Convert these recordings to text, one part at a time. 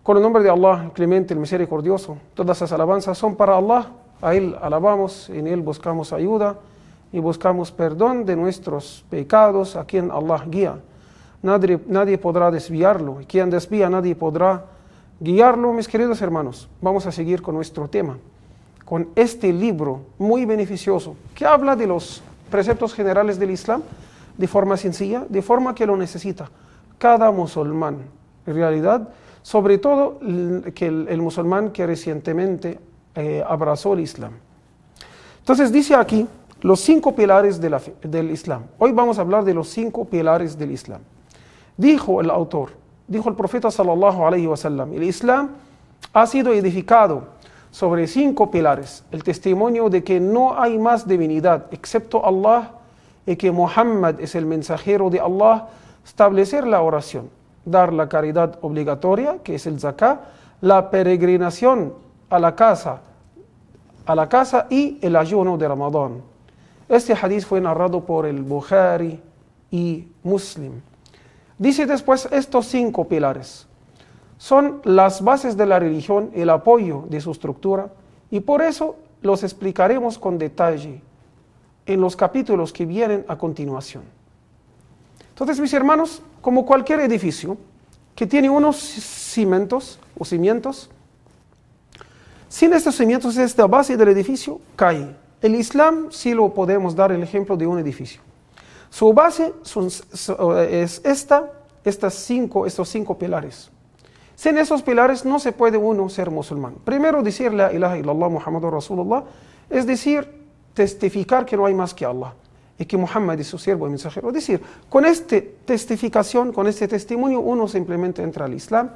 Con el nombre de Allah, el clemente, el misericordioso. Todas las alabanzas son para Allah. A Él alabamos, en Él buscamos ayuda y buscamos perdón de nuestros pecados, a quien Allah guía. Nadie podrá desviarlo, y quien desvía nadie podrá guiarlo. Mis queridos hermanos, vamos a seguir con nuestro tema, con este libro muy beneficioso, que habla de los preceptos generales del Islam, de forma sencilla, de forma que lo necesita cada musulmán. En realidad, sobre todo que el musulmán que recientemente abrazó el Islam. Entonces dice aquí los 5 pilares del Islam. Hoy vamos a hablar de los 5 pilares del Islam. Dijo el autor, dijo el profeta sallallahu alaihi wasallam, el Islam ha sido edificado sobre 5 pilares: el testimonio de que no hay más divinidad excepto Allah y que Muhammad es el mensajero de Allah, establecer la oración, dar la caridad obligatoria, que es el zakah, la peregrinación a la casa y el ayuno de Ramadán. Este hadith fue narrado por el Bukhari y Muslim. Dice después, estos 5 pilares son las bases de la religión, el apoyo de su estructura, y por eso los explicaremos con detalle en los capítulos que vienen a continuación. Entonces, mis hermanos, como cualquier edificio que tiene unos cimientos, sin estos cimientos, esta base del edificio cae. El Islam sí lo podemos dar el ejemplo de un edificio. Su base es estos 5 pilares. Sin esos pilares no se puede uno ser musulmán. Primero, decir la ilaha illallah Muhammadur Rasulullah, es decir, testificar que no hay más que Allah y que Muhammad es su siervo y mensajero. Es decir, con esta testificación, con este testimonio, uno simplemente entra al Islam,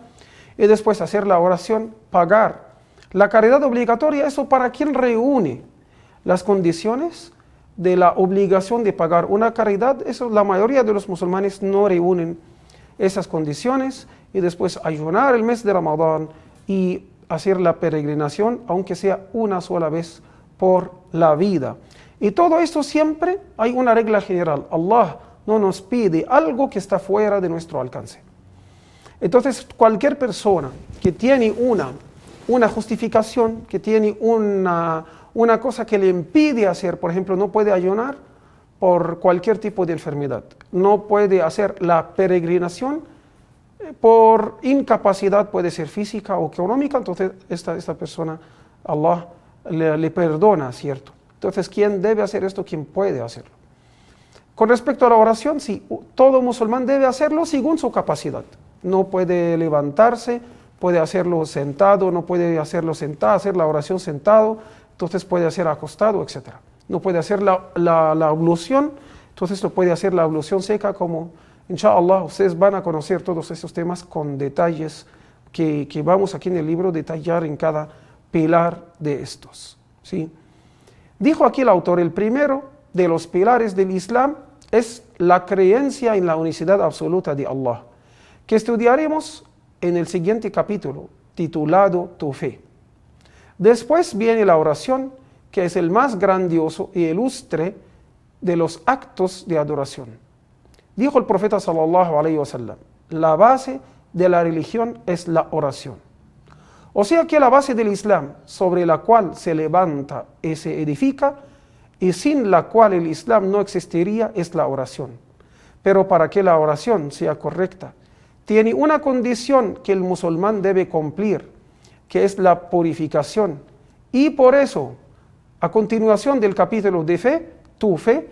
y después hacer la oración, pagar la caridad obligatoria. Eso para quien reúne las condiciones de la obligación de pagar una caridad. Eso la mayoría de los musulmanes no reúnen esas condiciones, y después ayunar el mes de Ramadán y hacer la peregrinación, aunque sea una sola vez por la vida. Y todo esto siempre hay una regla general: Allah no nos pide algo que está fuera de nuestro alcance. Entonces, cualquier persona que tiene una justificación, que tiene una cosa que le impide hacer, por ejemplo, no puede ayunar por cualquier tipo de enfermedad, no puede hacer la peregrinación por incapacidad, puede ser física o económica, entonces esta persona, Allah le perdona, ¿cierto? Entonces, ¿quién debe hacer esto? ¿Quién puede hacerlo? Con respecto a la oración, sí, todo musulmán debe hacerlo según su capacidad. No puede levantarse, puede hacerlo sentado, no puede hacerlo sentado, hacer la oración sentado, entonces puede hacer acostado, etc. No puede hacer la ablución, entonces lo puede hacer la ablución seca, como inshallah ustedes van a conocer todos esos temas con detalles que vamos aquí en el libro a detallar en cada pilar de estos, ¿sí? Dijo aquí el autor, el primero de los pilares del Islam es la creencia en la unicidad absoluta de Allah, que estudiaremos en el siguiente capítulo, titulado Tu fe. Después viene la oración, que es el más grandioso y ilustre de los actos de adoración. Dijo el profeta sallallahu alaihi wasallam, la base de la religión es la oración. O sea que la base del Islam, sobre la cual se levanta y se edifica, y sin la cual el Islam no existiría, es la oración. Pero para que la oración sea correcta, tiene una condición que el musulmán debe cumplir, que es la purificación. Y por eso, a continuación del capítulo de fe, tu fe,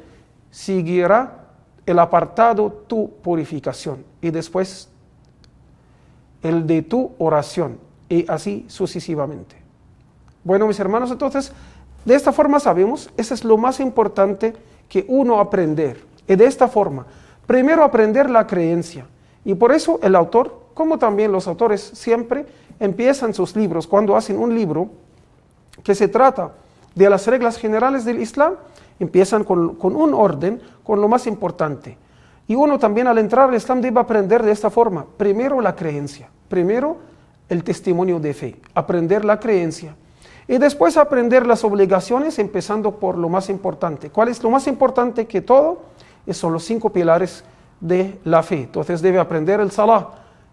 seguirá el apartado tu purificación, y después el de tu oración, y así sucesivamente. Bueno, mis hermanos, entonces, de esta forma sabemos, eso es lo más importante que uno aprender. Y de esta forma, primero aprender la creencia. Y por eso el autor, como también los autores, siempre empiezan sus libros, cuando hacen un libro que se trata de las reglas generales del Islam, empiezan con un orden, con lo más importante. Y uno también al entrar al Islam debe aprender de esta forma. Primero la creencia, primero el testimonio de fe, aprender la creencia. Y después aprender las obligaciones, empezando por lo más importante. ¿Cuál es lo más importante que todo? Son los 5 pilares de la fe. Entonces debe aprender el salah,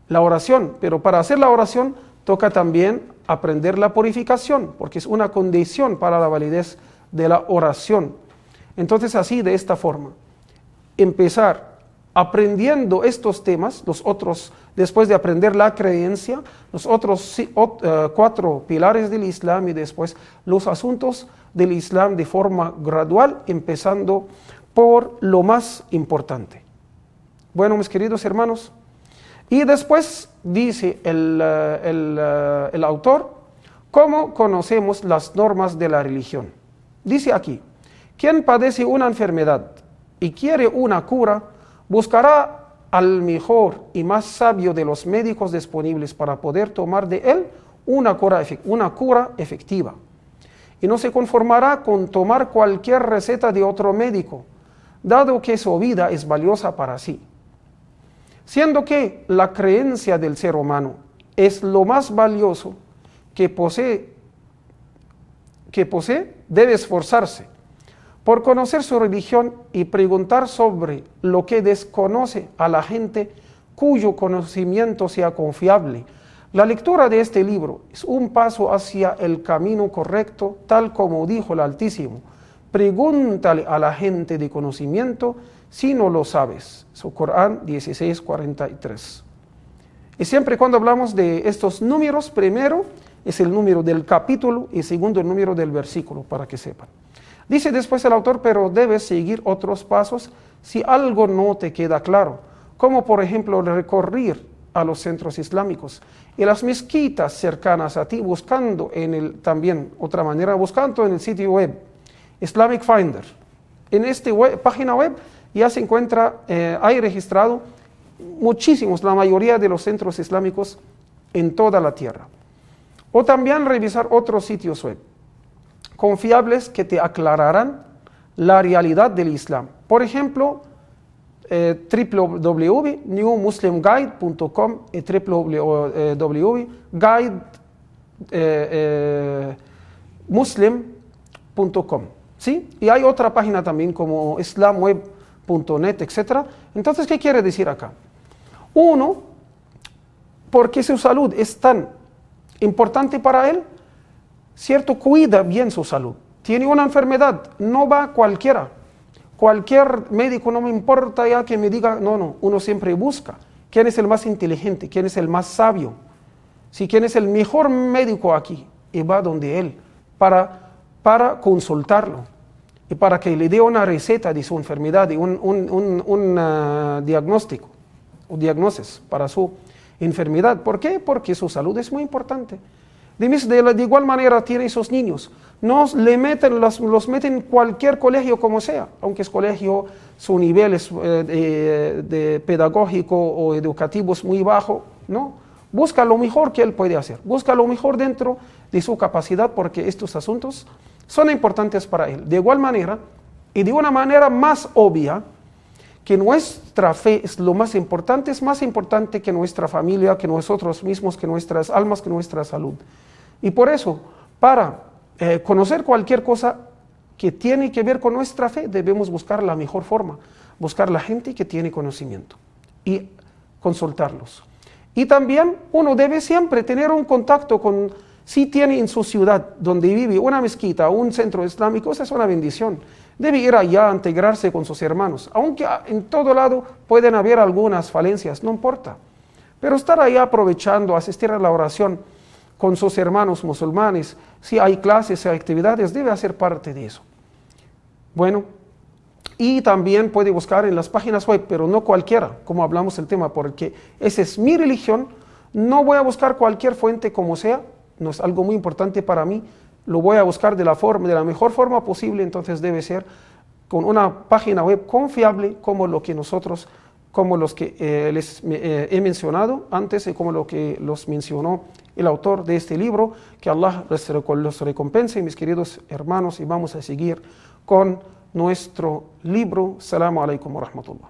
la oración, pero para hacer la oración toca también aprender la purificación, porque es una condición para la validez de la oración. Entonces así, de esta forma, empezar aprendiendo estos temas, los otros, después de aprender la creencia, los otros 4 pilares del Islam y después los asuntos del Islam de forma gradual, empezando por lo más importante. Bueno, mis queridos hermanos, y después dice el autor, ¿cómo conocemos las normas de la religión? Dice aquí, quien padece una enfermedad y quiere una cura, buscará al mejor y más sabio de los médicos disponibles para poder tomar de él una cura efectiva. Y no se conformará con tomar cualquier receta de otro médico, dado que su vida es valiosa para sí. Siendo que la creencia del ser humano es lo más valioso que posee, debe esforzarse por conocer su religión y preguntar sobre lo que desconoce a la gente cuyo conocimiento sea confiable. La lectura de este libro es un paso hacia el camino correcto, tal como dijo el Altísimo. Pregúntale a la gente de conocimiento si no lo sabes. Su Corán 16:43. Y siempre cuando hablamos de estos números, primero es el número del capítulo y segundo el número del versículo, para que sepan. Dice después el autor, pero debes seguir otros pasos si algo no te queda claro, como por ejemplo recurrir a los centros islámicos y las mezquitas cercanas a ti, buscando también otra manera, buscando en el sitio web Islamic Finder. En esta página web ya se encuentra, hay registrado muchísimos, la mayoría de los centros islámicos en toda la tierra. O también revisar otros sitios web confiables que te aclararán la realidad del Islam. Por ejemplo, www.newmuslimguide.com y www.guidemuslim.com. ¿Sí? Y hay otra página también como islamweb.net, etc. Entonces, ¿qué quiere decir acá? Uno, porque su salud es tan importante para él, cierto, cuida bien su salud. Tiene una enfermedad, no va cualquiera. Cualquier médico, no me importa ya que me diga, no, uno siempre busca quién es el más inteligente, quién es el más sabio, quién es el mejor médico aquí, y va donde él para consultarlo y para que le dé una receta de su enfermedad y un diagnóstico o diagnosis para su enfermedad. ¿Por qué? Porque su salud es muy importante. De igual manera tiene sus niños, los meten en cualquier colegio como sea, aunque es colegio, su nivel es, de pedagógico o educativo es muy bajo, ¿no? Busca lo mejor que él puede hacer, busca lo mejor dentro de su capacidad, porque estos asuntos son importantes para él. De igual manera, y de una manera más obvia, que nuestra fe es lo más importante, es más importante que nuestra familia, que nosotros mismos, que nuestras almas, que nuestra salud. Y por eso, para conocer cualquier cosa que tiene que ver con nuestra fe, debemos buscar la mejor forma, buscar la gente que tiene conocimiento y consultarlos. Y también uno debe siempre tener un contacto con, si tiene en su ciudad donde vive una mezquita o un centro islámico, esa es una bendición. Debe ir allá a integrarse con sus hermanos, aunque en todo lado pueden haber algunas falencias, no importa. Pero estar allá aprovechando, asistir a la oración con sus hermanos musulmanes, si hay clases, hay actividades, debe hacer parte de eso. Bueno, y también puede buscar en las páginas web, pero no cualquiera, como hablamos el tema, porque esa es mi religión, no voy a buscar cualquier fuente como sea, no es algo muy importante para mí, lo voy a buscar de la mejor forma posible, entonces debe ser con una página web confiable como los que les he mencionado antes y como lo que los mencionó el autor de este libro. Que Allah los recompense, mis queridos hermanos, y vamos a seguir con nuestro libro. Assalamu alaikum wa rahmatullah.